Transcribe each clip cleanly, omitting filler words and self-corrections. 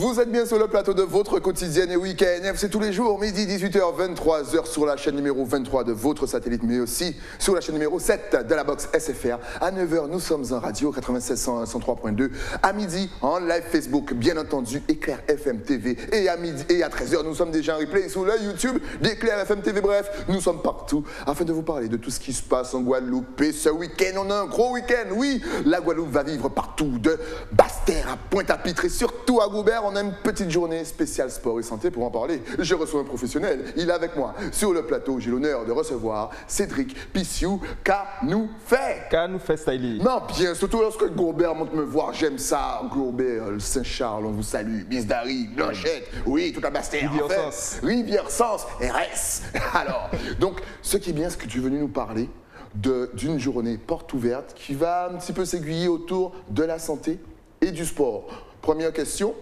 Vous êtes bien sur le plateau de votre quotidienne et week-end. C'est tous les jours, midi, 18h, 23h sur la chaîne numéro 23 de votre satellite, mais aussi sur la chaîne numéro 7 de la box SFR. À 9h, nous sommes en radio 96 103.2. À midi, en live Facebook, bien entendu, Éclair FM TV. Et à midi et à 13h, nous sommes déjà en replay sur le YouTube d'Éclair FM TV. Bref, nous sommes partout afin de vous parler de tout ce qui se passe en Guadeloupe. Et ce week-end, on a un gros week-end. Oui, la Guadeloupe va vivre partout, de Basse-Terre à Pointe-à-Pitre et surtout à Goubert. On a une petite journée spéciale sport et santé pour en parler. Je reçois un professionnel. Il est avec moi sur le plateau. J'ai l'honneur de recevoir Cédric Pissiou. Qu'a nous fait? Qu'a nous fait, Styly? Non, bien, surtout lorsque Goubert monte me voir. J'aime ça. Goubert, Saint-Charles, on vous salue. Bisdari, Blanchette, oui, toute la Basse-Terre. Rivière-Sens. Rivière-Sens, RS. Alors, donc, ce qui est bien, c'est que tu es venu nous parler d'une journée porte ouverte qui va un petit peu s'aiguiller autour de la santé et du sport. Première question,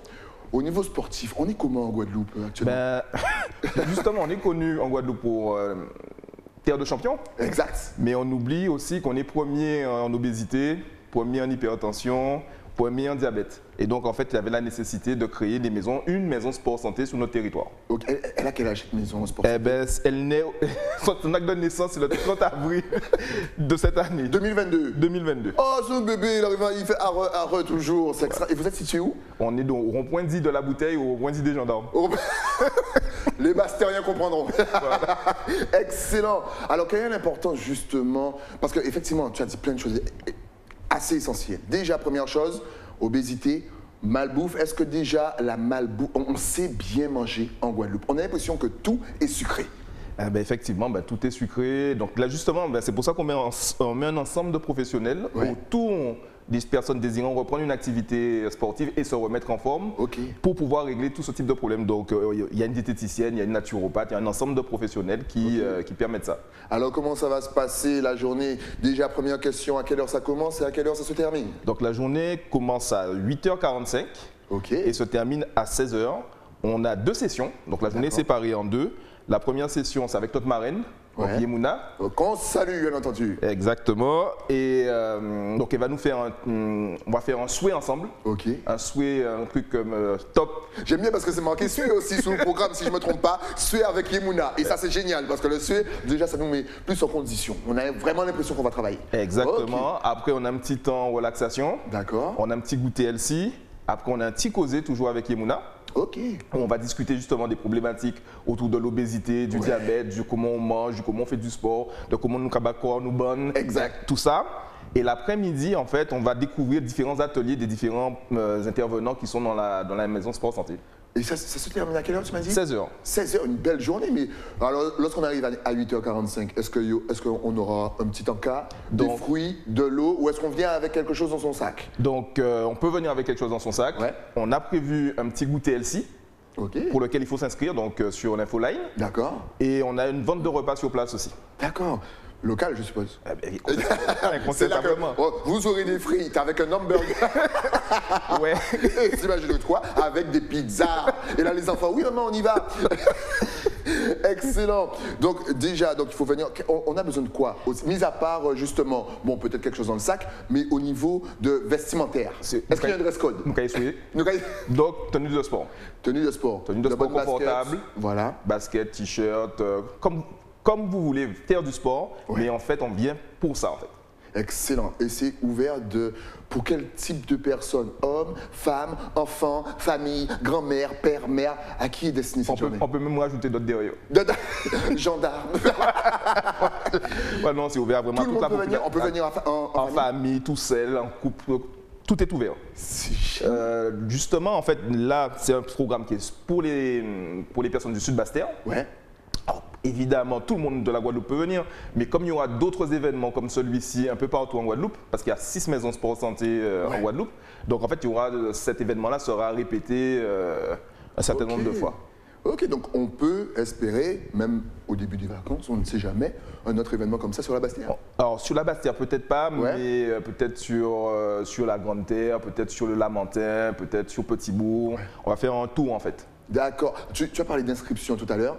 au niveau sportif, on est comment en Guadeloupe actuellement? Justement, on est connu en Guadeloupe pour terre de champion. Exact. Mais on oublie aussi qu'on est premier en obésité, premier en hypertension, premier en diabète. Et donc, en fait, il y avait la nécessité de créer une maison sport santé sur notre territoire. Donc, elle a quel âge cette maison sport santé? Eh bien, elle naît, son acte de naissance, c'est le 30 avril de cette année. 2022. 2022. Oh, ce bébé, il fait arre toujours. C'est extra. Et vous êtes situé où? On est au rond-point dit de la bouteille, au rond-point dit des gendarmes. Les Bastériens comprendront. Voilà. Excellent. Alors, quelle est l'importance justement? Parce qu'effectivement, tu as dit plein de choses assez essentielles. Déjà, première chose, obésité, malbouffe. Est-ce que déjà la malbouffe, on sait bien manger en Guadeloupe? On a l'impression que tout est sucré. Effectivement, tout est sucré. Donc là, justement, c'est pour ça qu'on met un ensemble de professionnels autour des personnes désirant reprendre une activité sportive et se remettre en forme pour pouvoir régler tout ce type de problème. Donc, il y a une diététicienne, il y a une naturopathe, il y a un ensemble de professionnels qui permettent ça. Alors, comment ça va se passer la journée? Déjà, première question, à quelle heure ça commence et à quelle heure ça se termine? Donc, la journée commence à 8h45 et se termine à 16h. On a deux sessions, donc la journée est séparée en deux. La première session, c'est avec notre marraine, Yemouna. Qu'on salue, bien entendu. Exactement. Et donc, elle va nous faire on va faire un souhait ensemble. Un souhait, un truc comme top. J'aime bien parce que c'est marqué souhait aussi sur le programme, si je ne me trompe pas. Souhait avec Yemouna. Et ça, c'est génial parce que le souhait, déjà, ça nous met plus en condition. On a vraiment l'impression qu'on va travailler. Exactement. Après, on a un petit temps relaxation. D'accord. On a un petit goûter LC. Après, on a un petit causé toujours avec Yemouna. On va discuter justement des problématiques autour de l'obésité, du diabète, du comment on mange, du comment on fait du sport, de comment nous cabacor, nous bonnes, tout ça. Et l'après-midi, en fait, on va découvrir différents ateliers des différents intervenants qui sont dans la maison sport santé. Et ça se termine à quelle heure, tu m'as dit? 16h. 16h, une belle journée. Mais alors, lorsqu'on arrive à 8h45, est-ce qu'on aura un petit encas, des fruits, de l'eau, ou est-ce qu'on vient avec quelque chose dans son sac? Donc, on peut venir avec quelque chose dans son sac. On a prévu un petit goûter LC. Pour lequel il faut s'inscrire donc sur l'infoline. D'accord. Et on a une vente de repas sur place aussi. D'accord. Local, je suppose. C'est là que vous aurez des frites avec un hamburger. T'imagines quoi? Avec des pizzas. Et là, les enfants, oui, maman, on y va. Excellent. Donc déjà, il faut venir. On a besoin de quoi? Mis à part justement, bon, peut-être quelque chose dans le sac, mais au niveau de vestimentaire. Est-ce qu'il y a un dress code? Donc tenue de sport. Tenue de sport. Tenue de sport confortable. Voilà. Basket, t-shirt, comme vous voulez faire du sport, mais en fait, on vient pour ça en fait. Excellent. Et c'est ouvert pour quel type de personnes? Hommes, femmes, enfants, famille, grand-mère, père, mère? À qui est destiné cette journée? On peut même rajouter d'autres derrière. Gendarmes. Non, c'est ouvert vraiment à toute la population. On peut venir en famille, tout seul, en couple. Tout est ouvert. Justement, en fait, là, c'est un programme qui est pour les personnes du Sud Basse-Terre. Alors, évidemment, tout le monde de la Guadeloupe peut venir, mais comme il y aura d'autres événements comme celui-ci un peu partout en Guadeloupe, parce qu'il y a 6 maisons sport santé en Guadeloupe, donc en fait, cet événement-là sera répété un certain nombre de fois. Donc on peut espérer, même au début des vacances, on ne sait jamais, un autre événement comme ça sur la Basse-Terre. Alors sur la Basse-Terre, peut-être pas, mais peut-être sur la Grande Terre, peut-être sur le Lamentin, peut-être sur Petit-Bourg. On va faire un tour en fait. D'accord. Tu as parlé d'inscription tout à l'heure.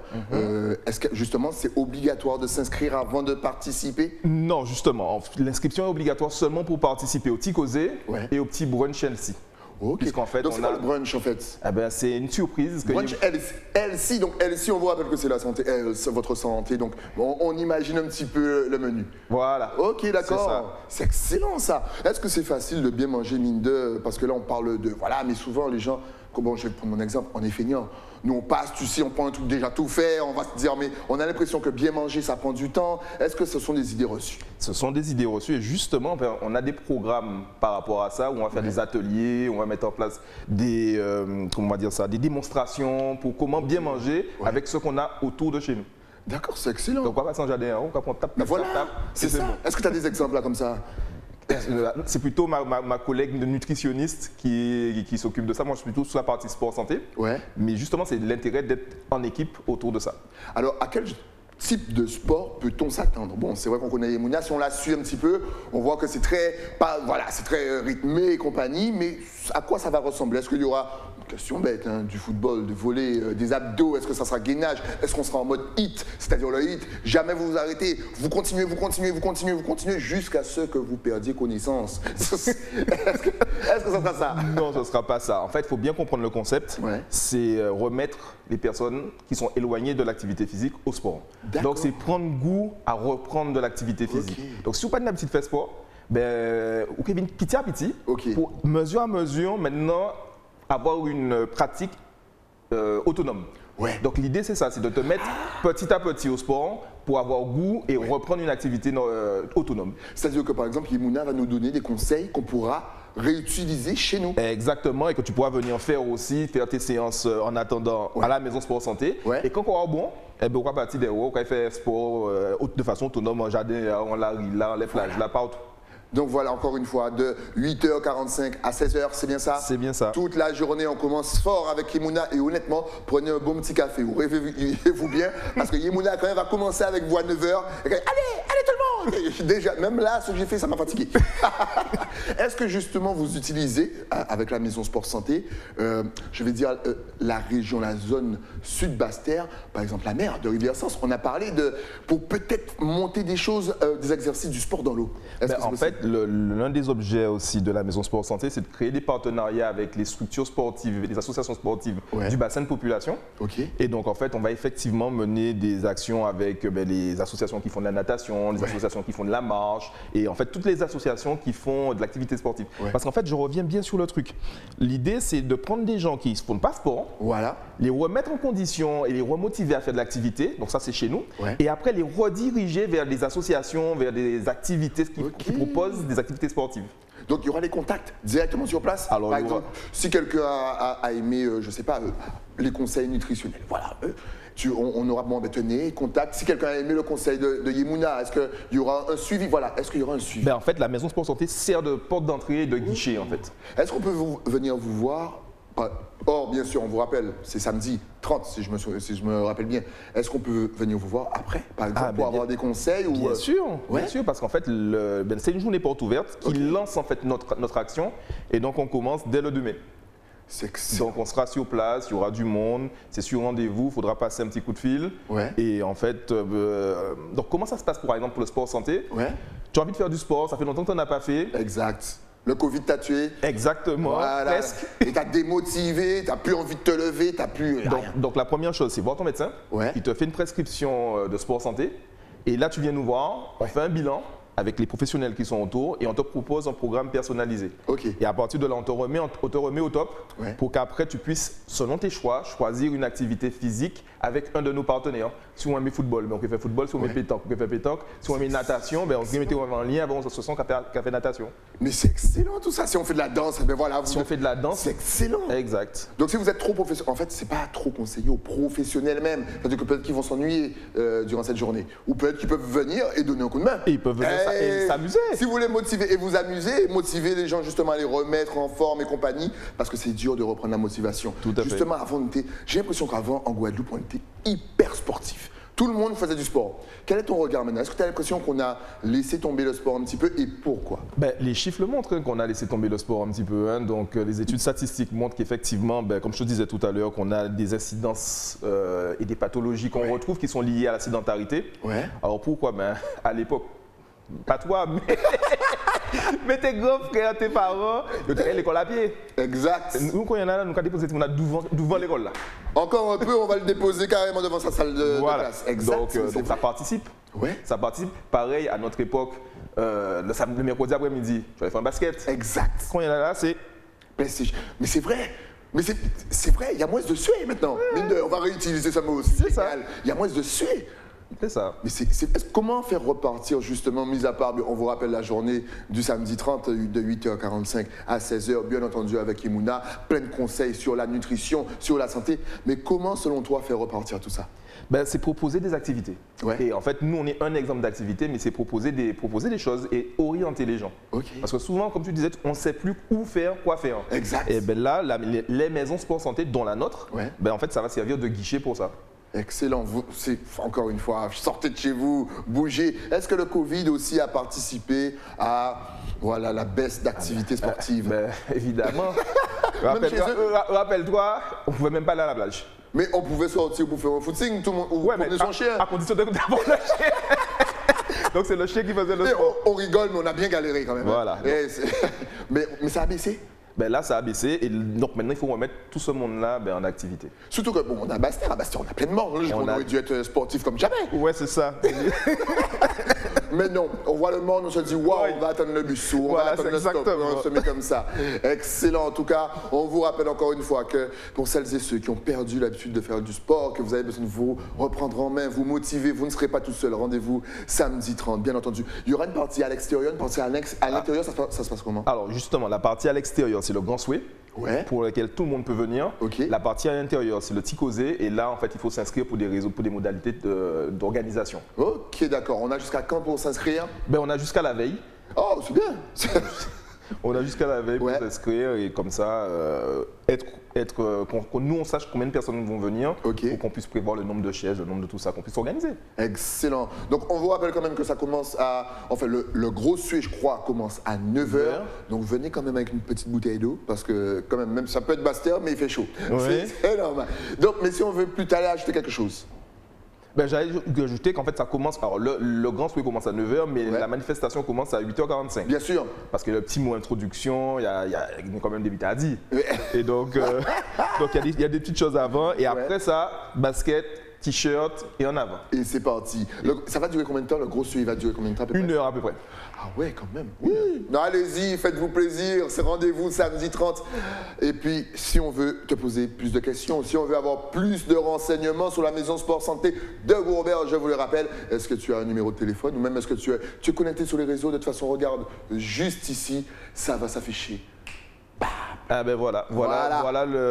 Est-ce que justement c'est obligatoire de s'inscrire avant de participer? Non, justement. L'inscription est obligatoire seulement pour participer au petit causé et au petit brunch Chelsea. Ok. Puisqu'en fait, donc c'est quoi le brunch en fait? Eh ben, c'est une surprise. Brunch LC, donc LC, on vous rappelle que c'est la santé, votre santé, donc on imagine un petit peu le menu. Voilà. Ok, d'accord. C'est excellent ça. Est-ce que c'est facile de bien manger, mine de, parce que là on parle de, voilà, mais souvent les gens, bon, je vais prendre mon exemple, on est feignant. Nous, on passe, tu sais, on prend un truc déjà tout fait, on va se dire, mais on a l'impression que bien manger, ça prend du temps. Est-ce que ce sont des idées reçues? Ce sont des idées reçues et justement, on a des programmes par rapport à ça où on va faire des ateliers, on va mettre en place des, comment on va dire ça, des démonstrations pour comment bien manger avec ce qu'on a autour de chez nous. D'accord, c'est excellent. Donc, on va pas sans jardin, on va prendre tape, voilà, c'est ça. Est-ce que tu as des exemples là comme ça? C'est plutôt ma collègue nutritionniste qui s'occupe de ça. Moi, je suis plutôt sur la partie sport santé. Ouais. Mais justement, c'est l'intérêt d'être en équipe autour de ça. Alors, à quel type de sport peut-on s'attendre? Bon, c'est vrai qu'on connaît Yemouna, si on la suit un petit peu, on voit que c'est très, c'est très rythmé et compagnie, mais à quoi ça va ressembler? Est-ce qu'il y aura, question bête, hein, du football, du volley, des abdos? Est-ce que ça sera gainage? Est-ce qu'on sera en mode hit, c'est-à-dire le hit, jamais vous vous arrêtez, vous continuez jusqu'à ce que vous perdiez connaissance? Est-ce que ça sera ça? Non, ce ne sera pas ça. En fait, il faut bien comprendre le concept. Ouais. C'est remettre les personnes qui sont éloignées de l'activité physique au sport. Donc, c'est prendre goût à reprendre de l'activité physique. Okay. Donc, si vous n'avez pas d'habitude de faire sport, ben, vous pouvez petit à petit, pour mesure à mesure, maintenant, avoir une pratique autonome. Ouais. Donc l'idée c'est ça, c'est de te mettre petit à petit au sport pour avoir goût et reprendre une activité autonome. C'est-à-dire que par exemple, Yemouna va nous donner des conseils qu'on pourra réutiliser chez nous. Exactement, et que tu pourras venir faire aussi, faire tes séances en attendant à la maison sport santé. Ouais. Et quand on aura bon, eh ben, on va partir des hauts, on va faire sport de façon autonome en jardin, on la là, on les plages, là, partout. Donc voilà, encore une fois, de 8h45 à 16h, c'est bien ça? C'est bien ça. Toute la journée, on commence fort avec Yemouna et honnêtement, prenez un bon petit café ou réveillez-vous bien parce que Yemouna quand même va commencer avec vous à 9h. Allez, allez tout le monde! Déjà, même là, ce que j'ai fait, ça m'a fatigué. Est-ce que justement vous utilisez, avec la Maison Sport Santé, je vais dire la région, la zone sud-Basse-Terre, par exemple la mer de Rivière-Sens, on a parlé pour peut-être monter des choses, des exercices du sport dans l'eau. En fait, l'un des objets aussi de la Maison Sport Santé, c'est de créer des partenariats avec les structures sportives et les associations sportives du bassin de population. Okay. Et donc, en fait, on va effectivement mener des actions avec les associations qui font de la natation, les associations qui font de la marche et en fait, toutes les associations qui font de l'activité sportive. Parce qu'en fait, je reviens bien sur le truc. L'idée, c'est de prendre des gens qui ne font pas sport, les remettre en condition et les remotiver à faire de l'activité. Donc, ça, c'est chez nous. Et après, les rediriger vers des associations, vers des activités qui proposent des activités sportives. Donc il y aura des contacts directement sur place. Alors, par exemple, si quelqu'un a aimé, je ne sais pas, les conseils nutritionnels, voilà, on aura tenez, contact. Si quelqu'un a aimé le conseil de Yemouna, est-ce qu'il y aura un suivi? Voilà, est-ce qu'il y aura un suivi? En fait, la Maison Sport Santé sert de porte d'entrée et de guichet en fait. Est-ce qu'on peut venir vous voir? Or, bien sûr, on vous rappelle, c'est samedi 30, si je me rappelle bien. Est-ce qu'on peut venir vous voir après, par exemple, pour avoir des conseils ou... Bien sûr, parce qu'en fait, c'est une journée porte ouverte qui lance en fait notre action. Et donc, on commence dès le 2 mai. Donc, on sera sur place, il y aura du monde, c'est sur rendez-vous, il faudra passer un petit coup de fil. Et en fait, donc comment ça se passe par exemple pour le sport santé? Tu as envie de faire du sport, ça fait longtemps que tu n'en as pas fait. Exact. Le Covid t'a tué. Exactement, presque. Et t'as démotivé, t'as plus envie de te lever, t'as plus... Donc la première chose, c'est voir ton médecin. Il te fait une prescription de sport santé. Et là, tu viens nous voir, on fait un bilan avec les professionnels qui sont autour et on te propose un programme personnalisé. Et à partir de là, on te remet au top pour qu'après tu puisses, selon tes choix, choisir une activité physique avec un de nos partenaires. Si on aime football, on peut faire football. Si on aime pétanque, on peut faire pétanque. Si on aime natation, on se met en lien avec l'association qui a fait natation. Mais c'est excellent tout ça. Si on fait de la danse, voilà. Si on fait de la danse, c'est excellent. Exact. Donc si vous êtes trop professionnel, en fait, c'est pas trop conseillé aux professionnels même. C'est-à-dire que peut-être qu'ils vont s'ennuyer durant cette journée. Ou peut-être qu'ils peuvent venir et donner un coup de main. Et ils peuvent venir et s'amuser. Si vous voulez motiver et vous amuser, motiver les gens justement à les remettre en forme et compagnie, parce que c'est dur de reprendre la motivation. Tout à fait. Justement, j'ai l'impression qu'avant, en Guadeloupe, on était hyper sportif. Tout le monde faisait du sport. Quel est ton regard maintenant? Est-ce que tu as l'impression qu'on a laissé tomber le sport un petit peu et pourquoi? Les chiffres le montrent qu'on a laissé tomber le sport un petit peu. Donc les études statistiques montrent qu'effectivement, comme je te disais tout à l'heure, qu'on a des incidences et des pathologies qu'on retrouve qui sont liées à la sédentarité. Alors pourquoi? À l'époque, pas toi, mais tes grands frères, tes parents, ils ont l'école à pied. Exact. Nous, quand il y en a là, nous avons déposé devant l'école là. Encore un peu, on va le déposer carrément devant sa salle de classe. Exact. Donc ça participe. Ouais. Ça participe. Pareil, à notre époque, le mercredi après-midi, tu vas faire un basket. Exact. Quand il y en a là, c'est... Mais c'est vrai. Mais c'est vrai, il y a moins de suer maintenant. On va réutiliser ce mot aussi. C'est ça. Il y a moins de suer. C'est ça. Mais comment faire repartir justement, mis à part, on vous rappelle la journée du samedi 30 de 8h45 à 16h, bien entendu avec Imouna, plein de conseils sur la nutrition, sur la santé. Mais comment, selon toi, faire repartir tout ça? Ben, c'est proposer des activités. Ouais. Et en fait, nous, on est un exemple d'activité, mais c'est proposer des choses et orienter les gens. Okay. Parce que souvent, comme tu disais, on ne sait plus où faire, quoi faire. Exact. Et ben là, les maisons sport santé, dont la nôtre, ouais. Ben, en fait, ça va servir de guichet pour ça. Excellent. Encore une fois, sortez de chez vous, bougez. Est-ce que le Covid aussi a participé à la baisse d'activité sportive? Ben, évidemment. Rappelle-toi, on ne pouvait même pas aller à la plage. Mais on pouvait sortir pour faire un footing, tout le monde, ou promener son chien. À condition d'avoir le chien. Donc c'est le chien qui faisait le sport. On rigole, mais on a bien galéré quand même. Voilà. Mais ça a baissé? Ben là, ça a baissé et donc maintenant, il faut remettre tout ce monde-là en activité. Surtout que, on a Bastère, on a plein de monde. On aurait dû être sportif comme jamais. Ouais, c'est ça. Mais non, on voit le monde, on se dit, waouh, on va attendre le bus, on va attendre le stop, on se met comme ça. Excellent. En tout cas, on vous rappelle encore une fois que pour celles et ceux qui ont perdu l'habitude de faire du sport, que vous avez besoin de vous reprendre en main, vous motiver, vous ne serez pas tout seul. Rendez-vous samedi 30, bien entendu. Il y aura une partie à l'extérieur, une partie à l'intérieur, ça se passe comment? Alors justement, la partie à l'extérieur, c'est le grand souhait. Ouais. Pour lequel tout le monde peut venir. Okay. La partie à l'intérieur, c'est le Ticosé. Et là, en fait, il faut s'inscrire pour des réseaux, pour des modalités d'organisation. Ok, d'accord. On a jusqu'à quand pour s'inscrire? Ben, on a jusqu'à la veille. Oh, c'est bien. On a jusqu'à la veille pour s'inscrire et comme ça, que nous on sache combien de personnes vont venir pour qu'on puisse prévoir le nombre de chaises, le nombre de tout ça, qu'on puisse s'organiser. Excellent. Donc on vous rappelle quand même que ça commence à, enfin le gros sué, je crois, commence à 9h. Donc venez quand même avec une petite bouteille d'eau parce que quand même ça peut être Bastère, mais il fait chaud. Ouais. C'est normal. Donc, mais si on veut plus t'aller ajouter quelque chose. Ben, j'allais ajouter qu'en fait ça commence, alors le grand souhait commence à 9h, mais la manifestation commence à 8h45. Bien sûr. Parce que le petit mot introduction, il y a quand même des bits à dire. Et donc il y a des petites choses avant, et après ça, basket, t-shirt et en avant. Et c'est parti. Ça va durer combien de temps? Le gros suivi va durer combien de temps à peu près? 1 heure à peu près. Ah ouais, quand même. Oui. Non, allez-y, faites-vous plaisir. C'est rendez-vous samedi 30. Et puis, si on veut te poser plus de questions, si on veut avoir plus de renseignements sur la maison sport santé de Gourbert, je vous le rappelle, est-ce que tu as un numéro de téléphone ou même est-ce que tu es connecté sur les réseaux? De toute façon, regarde, juste ici, ça va s'afficher. Ah ben voilà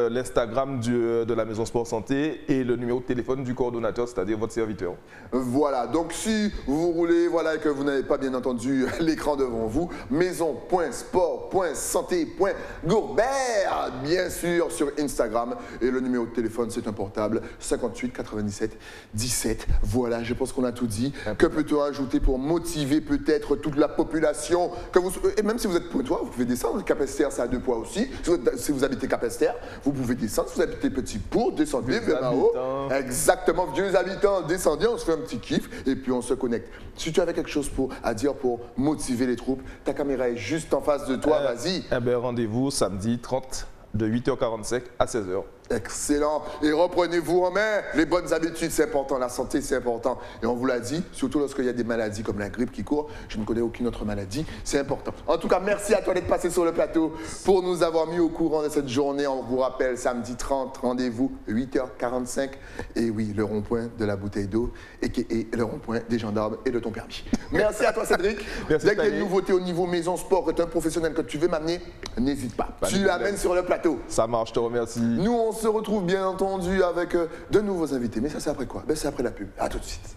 l'Instagram de la Maison Sport Santé et le numéro de téléphone du coordonnateur, c'est-à-dire votre serviteur. Voilà, donc si vous roulez et que vous n'avez pas bien entendu l'écran devant vous, maison.sport.santé.gourbert, bien sûr sur Instagram. Et le numéro de téléphone, c'est un portable, 58 97 17. Voilà, je pense qu'on a tout dit. Que peut-on ajouter pour motiver peut-être toute la population et même si vous êtes pointois, vous pouvez descendre. Capesterre, ça a 2 poids aussi. Si vous habitez Capesterre, vous pouvez descendre. Si vous habitez Petit-Bourg, descendez vers là-haut. Exactement, vieux habitants, descendez, on se fait un petit kiff et puis on se connecte. Si tu avais quelque chose à dire pour motiver les troupes, ta caméra est juste en face de toi, vas-y. Eh bien, rendez-vous samedi 30 de 8h45 à 16h. Excellent. Et reprenez-vous en main. Les bonnes habitudes, c'est important. La santé, c'est important. Et on vous l'a dit, surtout lorsqu'il y a des maladies comme la grippe qui court. Je ne connais aucune autre maladie. C'est important. En tout cas, merci à toi d'être passé sur le plateau pour nous avoir mis au courant de cette journée. On vous rappelle, samedi 30, rendez-vous, 8h45. Et oui, le rond-point de la bouteille d'eau et le rond-point des gendarmes et de ton permis. Merci à toi, Cédric. Merci, dès qu'il y a une nouveauté au niveau maison sport, que tu es un professionnel que tu veux m'amener, n'hésite pas. Tu l'amènes sur le plateau. Ça marche, je te remercie. Nous, on se retrouve bien entendu avec de nouveaux invités. Mais ça, c'est après quoi? Ben, c'est après la pub. À tout de suite.